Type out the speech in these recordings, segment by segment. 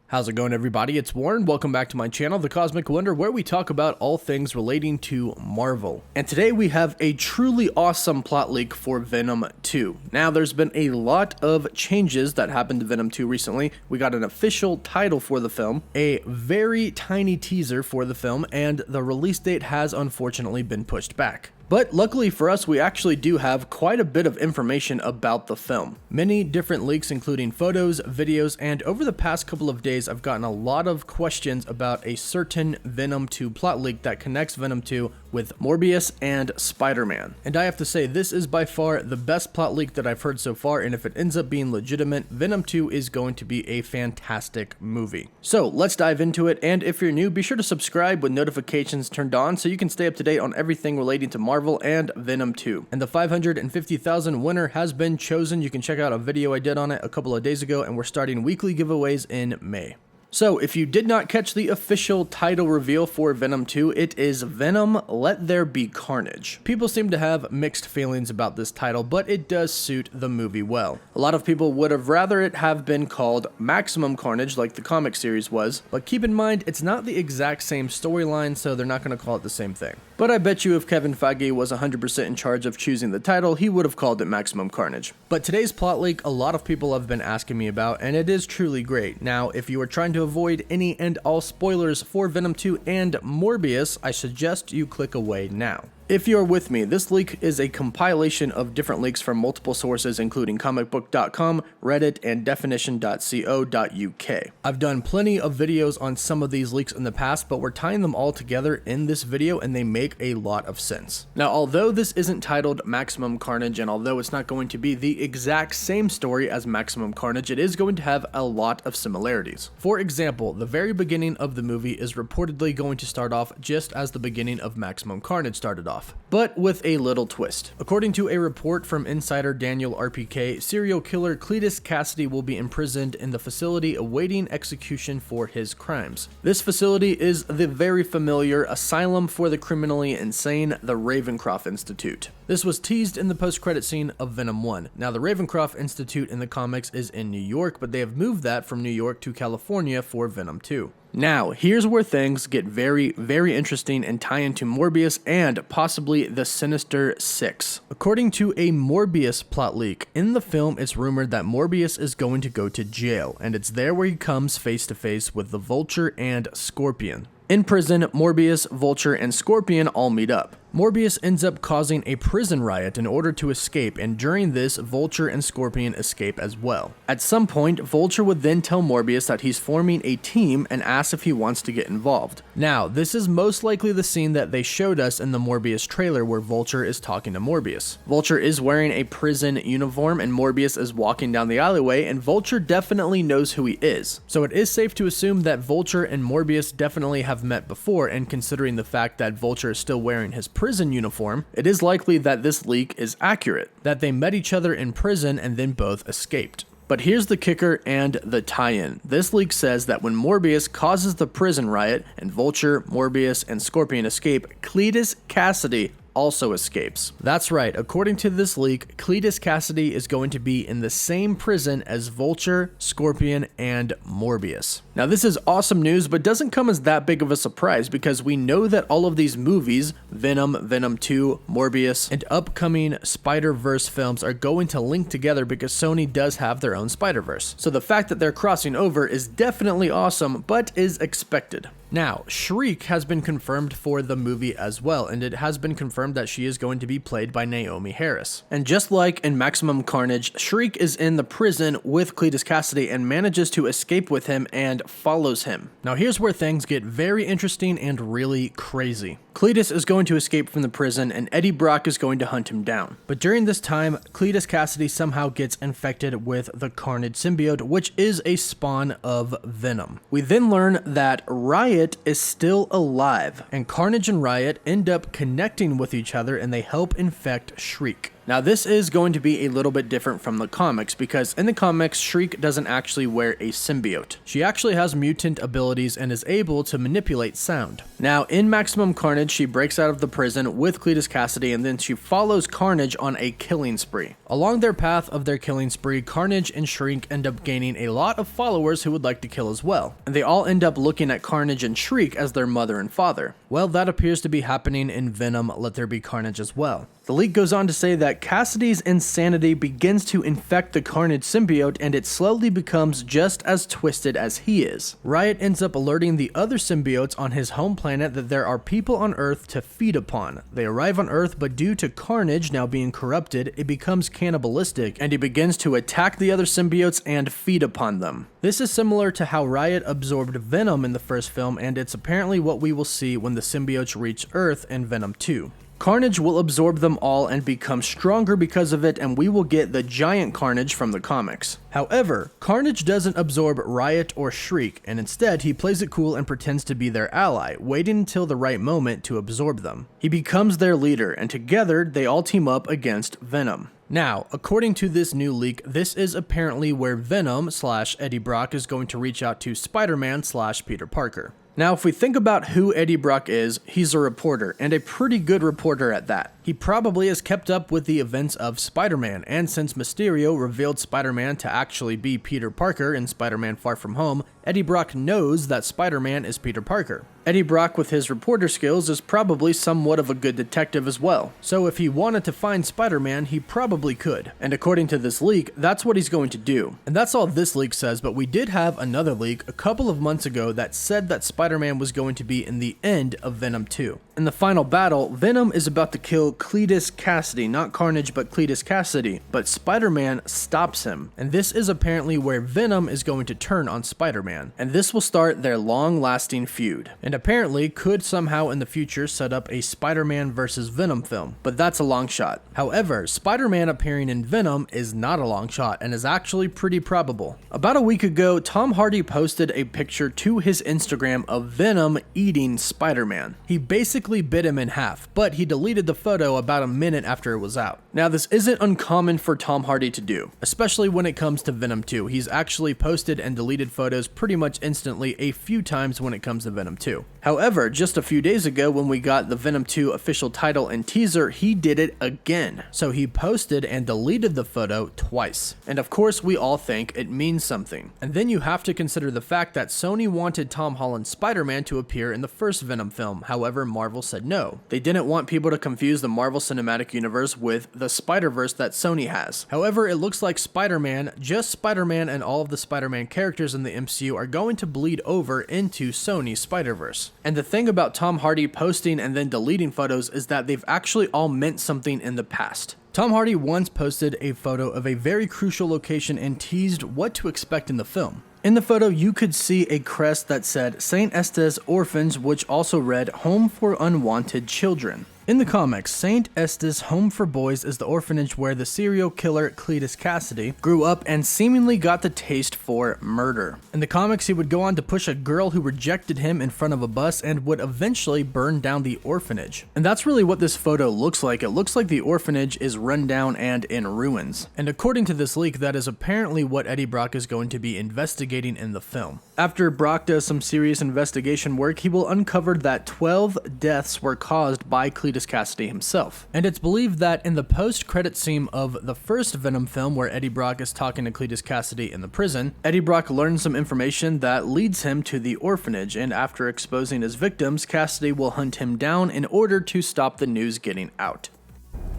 How's it going, everybody? It's Warren. Welcome back to my channel, The Cosmic Wonder, where we talk about all things relating to Marvel. And today we have a truly awesome plot leak for Venom 2. Now, there's been a lot of changes that happened to Venom 2 recently. We got an official title for the film, a very tiny teaser for the film, and the release date has unfortunately been pushed back. But luckily for us, we actually do have quite a bit of information about the film. Many different leaks, including photos, videos, and over the past couple of days, I've gotten a lot of questions about a certain Venom 2 plot leak that connects Venom 2 with Morbius and Spider-Man. And I have to say, this is by far the best plot leak that I've heard so far, and if it ends up being legitimate, Venom 2 is going to be a fantastic movie. So let's dive into it, and if you're new, be sure to subscribe with notifications turned on so you can stay up to date on everything relating to Marvel and Venom 2. And the 550,000 winner has been chosen. You can check out a video I did on it a couple of days ago, and we're starting weekly giveaways in May. So, if you did not catch the official title reveal for Venom 2, it is Venom, Let There Be Carnage. People seem to have mixed feelings about this title, but it does suit the movie well. A lot of people would have rather it have been called Maximum Carnage like the comic series was, but keep in mind, it's not the exact same storyline, so they're not going to call it the same thing. But I bet you if Kevin Feige was 100% in charge of choosing the title, he would have called it Maximum Carnage. But today's plot leak, a lot of people have been asking me about, and it is truly great. Now, if you are trying to avoid any and all spoilers for Venom 2 and Morbius, I suggest you click away now. If you're with me, this leak is a compilation of different leaks from multiple sources, including comicbook.com, Reddit, and definition.co.uk. I've done plenty of videos on some of these leaks in the past, but we're tying them all together in this video, and they make a lot of sense. Now, although this isn't titled Maximum Carnage, and although it's not going to be the exact same story as Maximum Carnage, it is going to have a lot of similarities. For example, the very beginning of the movie is reportedly going to start off just as the beginning of Maximum Carnage started off, but with a little twist. According to a report from insider Daniel RPK, serial killer Kletus Casady will be imprisoned in the facility awaiting execution for his crimes. This facility is the very familiar Asylum for the Criminally Insane, the Ravencroft Institute. This was teased in the post-credit scene of Venom 1. Now, the Ravencroft Institute in the comics is in New York, but they have moved that from New York to California for Venom 2. Now, here's where things get very, very interesting and tie into Morbius and possibly the Sinister Six. According to a Morbius plot leak, in the film it's rumored that Morbius is going to go to jail, and it's there where he comes face to face with the Vulture and Scorpion. In prison, Morbius, Vulture, and Scorpion all meet up. Morbius ends up causing a prison riot in order to escape, and during this, Vulture and Scorpion escape as well. At some point, Vulture would then tell Morbius that he's forming a team and asks if he wants to get involved. Now, this is most likely the scene that they showed us in the Morbius trailer where Vulture is talking to Morbius. Vulture is wearing a prison uniform and Morbius is walking down the alleyway, and Vulture definitely knows who he is. So it is safe to assume that Vulture and Morbius definitely have met before, and considering the fact that Vulture is still wearing his prison uniform, it is likely that this leak is accurate, that they met each other in prison and then both escaped. But here's the kicker and the tie-in. This leak says that when Morbius causes the prison riot and Vulture, Morbius, and Scorpion escape, Kletus Casady also escapes. That's right, according to this leak, Kletus Casady is going to be in the same prison as Vulture, Scorpion, and Morbius. Now, this is awesome news, but doesn't come as that big of a surprise because we know that all of these movies, Venom, Venom 2, Morbius, and upcoming Spider-Verse films are going to link together because Sony does have their own Spider-Verse. So the fact that they're crossing over is definitely awesome, but is expected. Now, Shriek has been confirmed for the movie as well, and it has been confirmed that she is going to be played by Naomi Harris. And just like in Maximum Carnage, Shriek is in the prison with Kletus Casady and manages to escape with him and follows him. Now, here's where things get very interesting and really crazy. Kletus is going to escape from the prison, and Eddie Brock is going to hunt him down. But during this time, Kletus Casady somehow gets infected with the Carnage symbiote, which is a spawn of Venom. We then learn that Riot is still alive, and Carnage and Riot end up connecting with each other, and they help infect Shriek. Now this is going to be a little bit different from the comics because in the comics, Shriek doesn't actually wear a symbiote. She actually has mutant abilities and is able to manipulate sound. Now in Maximum Carnage, she breaks out of the prison with Kletus Casady and then she follows Carnage on a killing spree. Along their path of their killing spree, Carnage and Shriek end up gaining a lot of followers who would like to kill as well. And they all end up looking at Carnage and Shriek as their mother and father. Well, that appears to be happening in Venom Let There Be Carnage as well. The leak goes on to say that Casady's insanity begins to infect the Carnage symbiote and it slowly becomes just as twisted as he is. Riot ends up alerting the other symbiotes on his home planet that there are people on Earth to feed upon. They arrive on Earth, but due to Carnage now being corrupted, it becomes cannibalistic and he begins to attack the other symbiotes and feed upon them. This is similar to how Riot absorbed Venom in the first film, and it's apparently what we will see when the symbiotes reach Earth in Venom 2. Carnage will absorb them all and become stronger because of it, and we will get the giant Carnage from the comics. However, Carnage doesn't absorb Riot or Shriek, and instead he plays it cool and pretends to be their ally, waiting until the right moment to absorb them. He becomes their leader, and together they all team up against Venom. Now, according to this new leak, this is apparently where Venom / Eddie Brock is going to reach out to Spider-Man / Peter Parker. Now, if we think about who Eddie Brock is, he's a reporter, and a pretty good reporter at that. He probably has kept up with the events of Spider-Man, and since Mysterio revealed Spider-Man to actually be Peter Parker in Spider-Man Far From Home, Eddie Brock knows that Spider-Man is Peter Parker. Eddie Brock, with his reporter skills, is probably somewhat of a good detective as well. So if he wanted to find Spider-Man, he probably could. And according to this leak, that's what he's going to do. And that's all this leak says, but we did have another leak a couple of months ago that said that Spider-Man was going to be in the end of Venom 2. In the final battle, Venom is about to kill Kletus Casady, not Carnage, but Kletus Casady, but Spider-Man stops him. And this is apparently where Venom is going to turn on Spider-Man. And this will start their long-lasting feud. And apparently could somehow in the future set up a Spider-Man versus Venom film, but that's a long shot. However, Spider-Man appearing in Venom is not a long shot and is actually pretty probable. About a week ago, Tom Hardy posted a picture to his Instagram of Venom eating Spider-Man. He basically bit him in half, but he deleted the photo about a minute after it was out. Now, this isn't uncommon for Tom Hardy to do, especially when it comes to Venom 2. He's actually posted and deleted photos pretty much instantly a few times when it comes to Venom 2. However, just a few days ago when we got the Venom 2 official title and teaser, he did it again. So he posted and deleted the photo twice. And of course, we all think it means something. And then you have to consider the fact that Sony wanted Tom Holland's Spider-Man to appear in the first Venom film. However, Marvel said no. They didn't want people to confuse the Marvel Cinematic Universe with the Spider-Verse that Sony has. However, it looks like Spider-Man, just Spider-Man and all of the Spider-Man characters in the MCU are going to bleed over into Sony Spider-Verse. And the thing about Tom Hardy posting and then deleting photos is that they've actually all meant something in the past. Tom Hardy once posted a photo of a very crucial location and teased what to expect in the film. In the photo, you could see a crest that said St. Estes Orphans, which also read Home for Unwanted Children. In the comics, St. Estes Home for Boys is the orphanage where the serial killer Kletus Casady grew up and seemingly got the taste for murder. In the comics, he would go on to push a girl who rejected him in front of a bus and would eventually burn down the orphanage. And that's really what this photo looks like. It looks like the orphanage is run down and in ruins. And according to this leak, that is apparently what Eddie Brock is going to be investigating in the film. After Brock does some serious investigation work, he will uncover that 12 deaths were caused by Kletus Casady himself. And it's believed that in the post-credit scene of the first Venom film where Eddie Brock is talking to Kletus Casady in the prison, Eddie Brock learns some information that leads him to the orphanage, and after exposing his victims, Casady will hunt him down in order to stop the news getting out.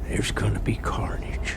There's gonna be carnage.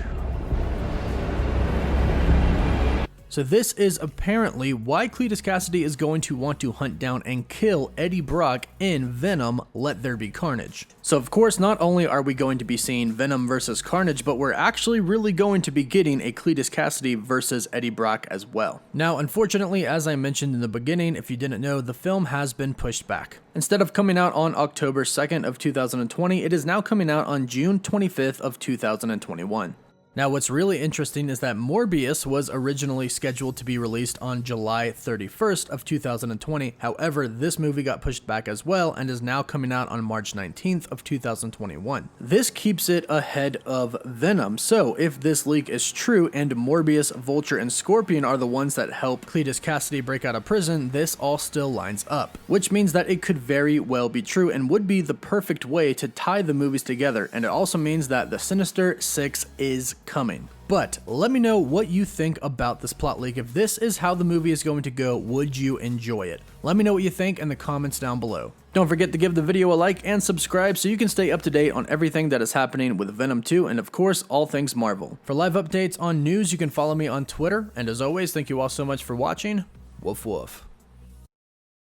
So this is apparently why Kletus Casady is going to want to hunt down and kill Eddie Brock in Venom Let There Be Carnage. So of course, not only are we going to be seeing Venom versus Carnage, but we're actually really going to be getting a Kletus Casady versus Eddie Brock as well. Now, unfortunately, as I mentioned in the beginning, if you didn't know, the film has been pushed back. Instead of coming out on October 2nd of 2020, it is now coming out on June 25th of 2021. Now, what's really interesting is that Morbius was originally scheduled to be released on July 31st of 2020. However, this movie got pushed back as well and is now coming out on March 19th of 2021. This keeps it ahead of Venom. So if this leak is true and Morbius, Vulture, and Scorpion are the ones that help Kletus Casady break out of prison, this all still lines up, which means that it could very well be true and would be the perfect way to tie the movies together. And it also means that the Sinister 6 is coming. But let me know what you think about this plot leak. If this is how the movie is going to go, would you enjoy it? Let me know what you think in the comments down below. Don't forget to give the video a like and subscribe so you can stay up to date on everything that is happening with Venom 2 and of course all things Marvel. For live updates on news, you can follow me on Twitter, and as always, thank you all so much for watching. Woof woof.